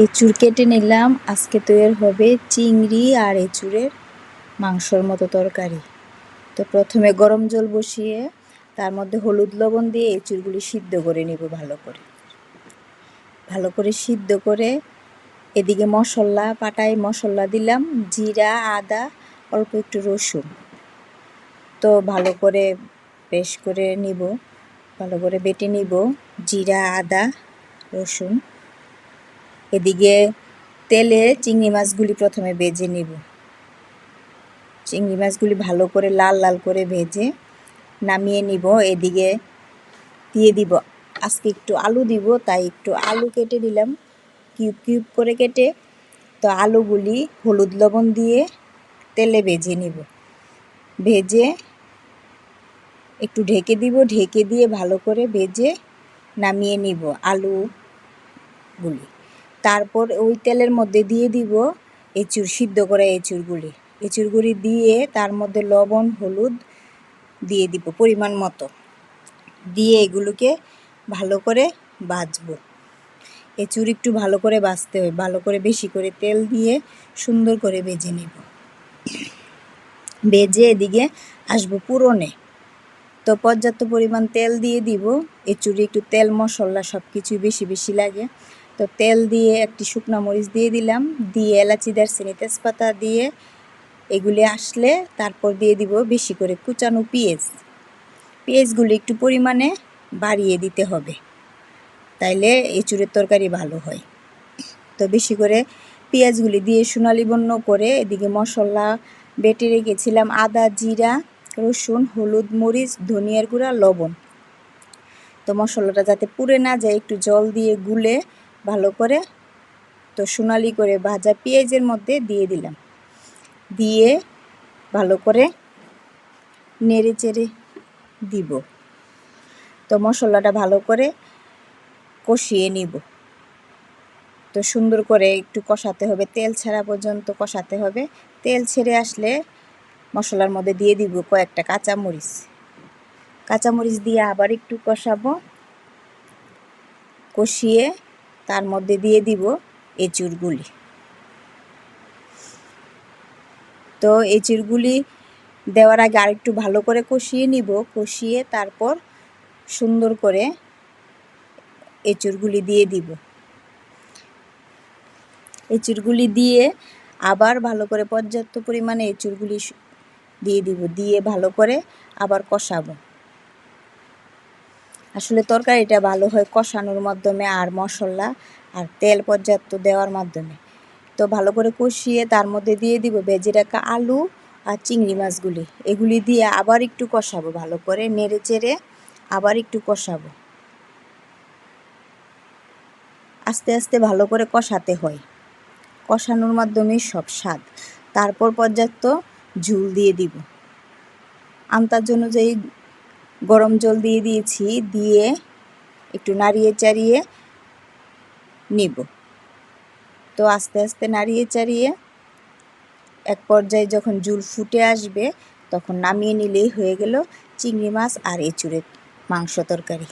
এঁচুড় কেটে নিলাম। আজকে তৈরি হবে চিংড়ি আর এঁচুড়ের মাংসর মতো তরকারি। তো প্রথমে গরম জল বসিয়ে তার মধ্যে হলুদ লবণ দিয়ে এঁচুড়গুলি সিদ্ধ করে নেব। ভালো করে সিদ্ধ করে এদিকে মশলা পাটায় মশলা দিলাম, জিরা, আদা, অল্প একটু রসুন। তো ভালো করে পেস্ট করে নিব, ভালো করে বেটে নিব জিরা, আদা, রসুন। এদিকে তেলে চিংড়ি মাছগুলি প্রথমে ভেজে নিব। চিংড়ি মাছগুলি ভালো করে লাল লাল করে ভেজে নামিয়ে নিব। এদিকে দিয়ে দিব, আজকে একটু আলু দিব, তাই একটু আলু কেটে দিলাম কিউব কিউব করে কেটে। তো আলুগুলি হলুদ লবণ দিয়ে তেলে ভেজে নিব। ভেজে একটু ঢেকে দিব, ঢেকে দিয়ে ভালো করে ভেজে নামিয়ে নিব আলুগুলি। তারপর ওই তেলের মধ্যে দিয়ে দিব এঁচুড়, সিদ্ধ করা এঁচুড়গুলি দিয়ে তার মধ্যে লবণ হলুদ দিয়ে দিব পরিমাণ মতো, দিয়ে এগুলোকে ভালো করে ভাজবো। এঁচুড় একটু ভালো করে ভাজতে হবে, ভালো করে বেশি করে তেল দিয়ে সুন্দর করে ভেজে নেব। ভেজে এদিকে আসবো পুরনে। তো পর্যাপ্ত পরিমাণ তেল দিয়ে দিব। এঁচুড়ে একটু তেল মশলা সব কিছু বেশি বেশি লাগে। তো তেল দিয়ে একটি শুকনো মরিচ দিয়ে দিলাম, দিয়ে এলাচি, দারচিনি, তেজপাতা দিয়ে এগুলি আসলে তারপর দিয়ে দিব বেশি করে কুচানো পেঁয়াজগুলি একটু পরিমাণে বাড়িয়ে দিতে হবে, তাইলে এঁচুড়ের তরকারি ভালো হয়। তো বেশি করে পেঁয়াজগুলি দিয়ে সোনালি বর্ণ করে এদিকে মশলা বেটে রেখেছিলাম, আদা, জিরা, রসুন, হলুদ, মরিচ, ধনিয়ার গুঁড়া, লবণ। তো মশলাটা যাতে পুড়ে না যায় একটু জল দিয়ে গুলে ভালো করে তো সোনালি করে ভাজা পেঁয়াজের মধ্যে দিয়ে দিলাম, দিয়ে ভালো করে নেড়ে চেড়ে দিব। তো মশলাটা ভালো করে কষিয়ে নিব। তো সুন্দর করে একটু কষাতে হবে, তেল ছাড়া পর্যন্ত কষাতে হবে। তেল ছেড়ে আসলে মশলার মধ্যে দিয়ে দিব কয়েকটা কাঁচামরিচ দিয়ে আবার একটু কষাবো। কষিয়ে তার মধ্যে দিয়ে দিব এঁচুড়গুলি। তো এঁচুড়গুলি দেওয়ার আগে আরেকটু ভালো করে কষিয়ে নিব। কষিয়ে তারপর সুন্দর করে এঁচুড়গুলি দিয়ে দিব। এঁচুড়গুলি দিয়ে আবার ভালো করে পর্যাপ্ত পরিমাণে এঁচুড়গুলি দিয়ে দিব, দিয়ে ভালো করে আবার কষাবো। আসলে তরকারিটা ভালো হয় কষানোর মাধ্যমে আর মশলা আর তেল পর্যাপ্ত দেওয়ার মাধ্যমে। তো ভালো করে কষিয়ে তার মধ্যে দিয়ে দিব ভেজে রাখা আলু আর চিংড়ি মাছগুলি। এগুলি দিয়ে আবার একটু কষাবো, ভালো করে নেড়ে চেড়ে আবার একটু কষাবো। আস্তে আস্তে ভালো করে কষাতে হয়, কষানোর মাধ্যমে সব স্বাদ। তারপর পর্যাপ্ত ঝোল দিয়ে দিব। আন্দাজ অনুযায়ী গরম জল দিয়ে দিয়েছি, দিয়ে একটু নাড়িয়ে চাড়িয়ে নিব। তো আস্তে আস্তে নাড়িয়ে চাড়িয়ে এক পর্যায়ে যখন ঝোল ফুটে আসবে তখন নামিয়ে নিলেই হয়ে গেল চিংড়ি মাছ আর এঁচুড়ের মাংস তরকারি।